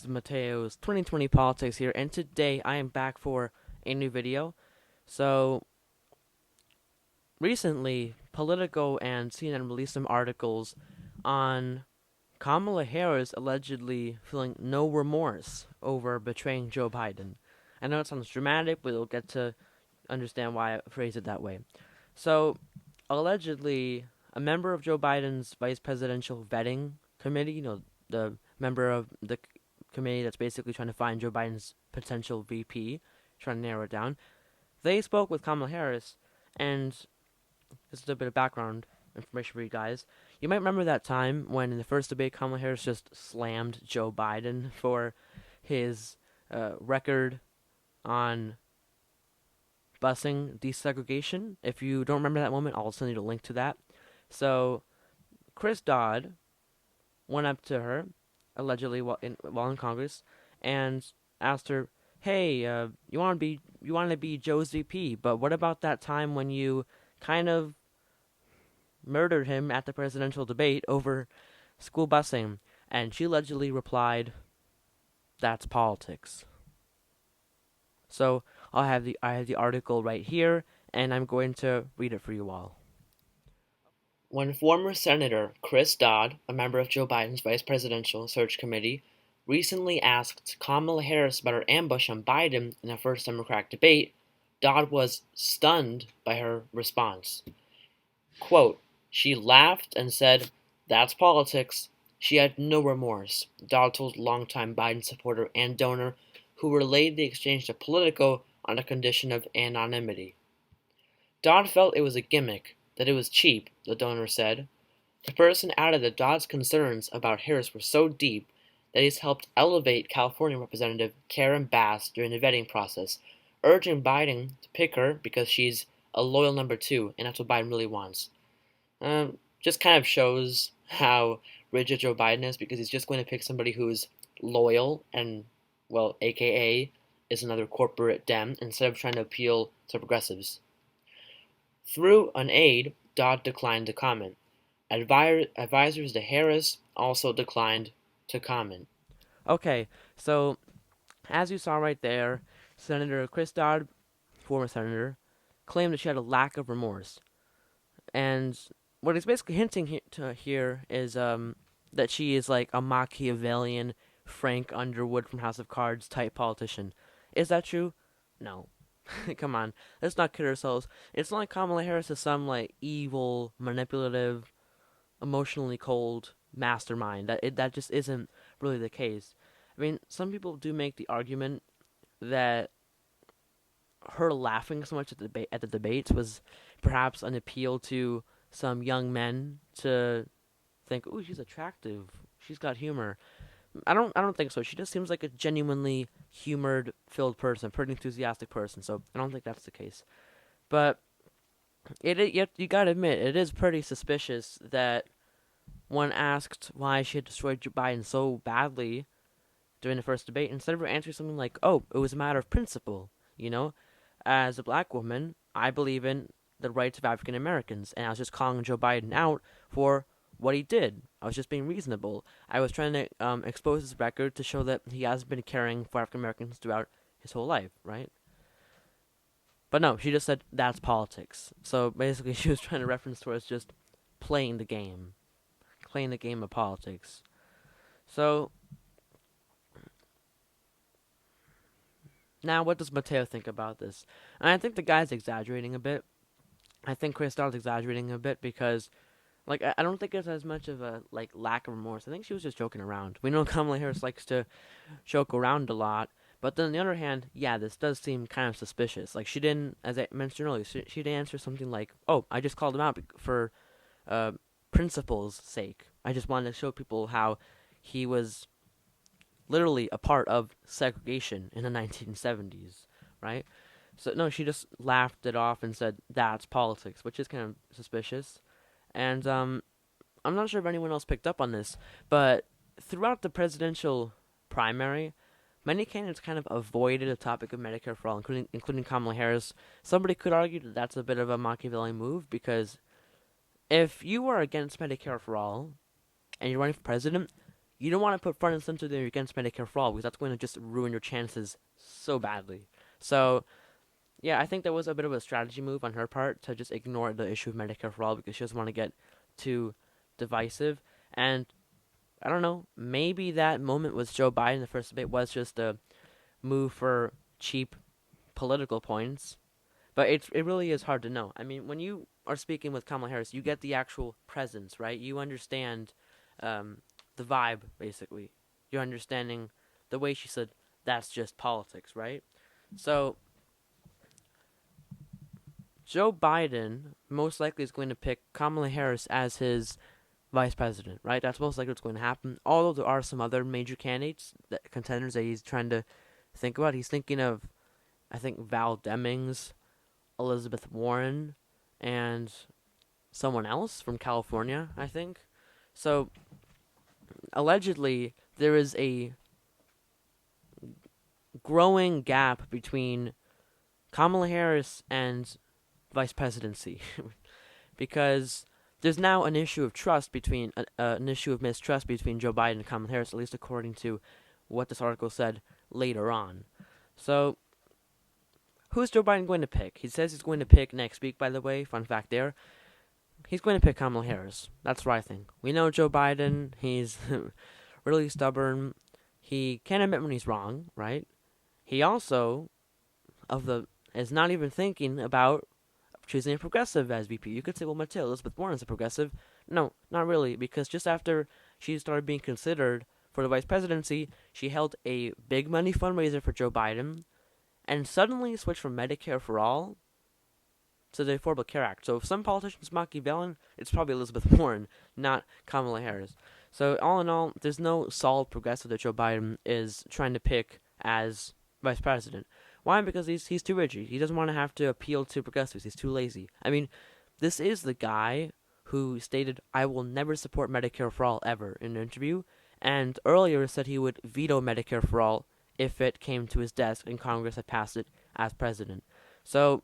this is Mateo's 2020 Politics here, and today I am back for a new video. So, recently, Politico and CNN released some articles on Kamala Harris allegedly feeling no remorse over betraying Joe Biden. I know it sounds dramatic, but you'll get to understand why I phrase it that way. So, allegedly, a member of Joe Biden's vice presidential vetting committee, the member of the committee that's basically trying to find Joe Biden's potential VP, trying to narrow it down, they spoke with Kamala Harris, and this is a bit of background information for you guys. You might remember that time when in the first debate, Kamala Harris just slammed Joe Biden for his record on busing desegregation. If you don't remember that moment, I'll send you a link to that. So, Chris Dodd went up to her, allegedly while in Congress, and asked her, "Hey, you want to be Joe's VP, but what about that time when you kind of murdered him at the presidential debate over school busing?" And she allegedly replied, "That's politics." So I have the article right here, and I'm going to read it for you all. When former Senator Chris Dodd, a member of Joe Biden's Vice Presidential Search Committee, recently asked Kamala Harris about her ambush on Biden in the first Democratic debate, Dodd was stunned by her response. Quote, "She laughed and said, 'That's politics.' She had no remorse," Dodd told longtime Biden supporter and donor, who relayed the exchange to Politico on a condition of anonymity. Dodd felt it was a gimmick, that it was cheap, the donor said. The person added that Dodd's concerns about Harris were so deep that he's helped elevate California Representative Karen Bass during the vetting process, urging Biden to pick her because she's a loyal number two, and that's what Biden really wants. Just kind of shows how rigid Joe Biden is, because he's just going to pick somebody who's loyal and, well, AKA is another corporate Dem, instead of trying to appeal to progressives. Through an aide, Dodd declined to comment. Advisors to Harris also declined to comment. Okay, so as you saw right there, Senator Chris Dodd, former senator, claimed that she had a lack of remorse. And what he's basically hinting here is that she is like a Machiavellian Frank Underwood from House of Cards type politician. Is that true? No. Come on, let's not kid ourselves. It's not like Kamala Harris is some like evil, manipulative, emotionally cold mastermind. That just isn't really the case. I mean, some people do make the argument that her laughing so much at the debates was perhaps an appeal to some young men to think, "Ooh, she's attractive. She's got humor." I don't think so. She just seems like a genuinely humored-filled person, pretty enthusiastic person. So I don't think that's the case. But you gotta admit, it is pretty suspicious that when asked why she had destroyed Joe Biden so badly during the first debate, instead of her answering something like, "Oh, it was a matter of principle," you know, as a black woman, I believe in the rights of African Americans, and I was just calling Joe Biden out for what he did. I was just being reasonable. I was trying to expose his record to show that he has been caring for African Americans throughout his whole life, right? But no, she just said that's politics. So basically, she was trying to reference towards just playing the game of politics. So now, what does Mateo think about this? And I think the guy's exaggerating a bit. I think Chris Dodd's exaggerating a bit because, like, I don't think it's as much of a like lack of remorse. I think she was just joking around. We know Kamala Harris likes to joke around a lot, but then on the other hand, yeah, this does seem kind of suspicious. Like, she didn't, as I mentioned earlier, she didn't answer something like, "Oh, I just called him out for uh, principle's sake. I just wanted to show people how he was literally a part of segregation in the 1970s, right?" So no, she just laughed it off and said that's politics, which is kind of suspicious. And I'm not sure if anyone else picked up on this, but throughout the presidential primary, many candidates kind of avoided the topic of Medicare for all, including Kamala Harris. Somebody could argue that that's a bit of a Machiavellian move, because if you are against Medicare for all and you're running for president, you don't want to put front and center there against Medicare for all because that's going to just ruin your chances so badly. So yeah, I think that was a bit of a strategy move on her part to just ignore the issue of Medicare for all because she doesn't want to get too divisive. And I don't know, maybe that moment with Joe Biden, the first debate, was just a move for cheap political points. But it really is hard to know. I mean, when you are speaking with Kamala Harris, you get the actual presence, right? You understand the vibe, basically. You're understanding the way she said, that's just politics, right? So Joe Biden most likely is going to pick Kamala Harris as his vice president, right? That's most likely what's going to happen. Although there are some other major candidates, contenders that he's trying to think about. He's thinking of, I think, Val Demings, Elizabeth Warren, and someone else from California, I think. So, allegedly, there is a growing gap between Kamala Harris and vice presidency because there's now an issue of trust between an issue of mistrust between Joe Biden and Kamala Harris, at least according to what this article said later on. So, who's Joe Biden going to pick? He says he's going to pick next week, by the way. Fun fact there. He's going to pick Kamala Harris. That's what I think. We know Joe Biden. He's really stubborn. He can't admit when he's wrong, right? He also is not even thinking about choosing a progressive as VP. You could say, well, Mateo, Elizabeth Warren is a progressive. No, not really, because just after she started being considered for the vice presidency, she held a big money fundraiser for Joe Biden and suddenly switched from Medicare for all to the Affordable Care Act. So if some politician's Machiavellian, it's probably Elizabeth Warren, not Kamala Harris. So all in all, there's no solid progressive that Joe Biden is trying to pick as vice president. Why? Because he's too rigid. He doesn't want to have to appeal to progressives. He's too lazy. I mean, this is the guy who stated, I will never support Medicare for all ever in an interview, and earlier said he would veto Medicare for all if it came to his desk and Congress had passed it as president. So,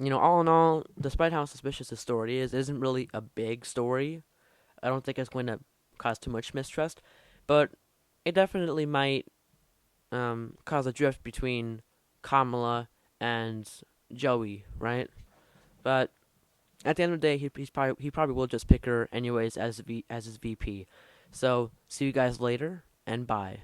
all in all, despite how suspicious the story is, it isn't really a big story. I don't think it's going to cause too much mistrust, but it definitely might cause a drift between Kamala and Joey, right? But at the end of the day, he probably will just pick her anyways as his VP. So see you guys later, and bye.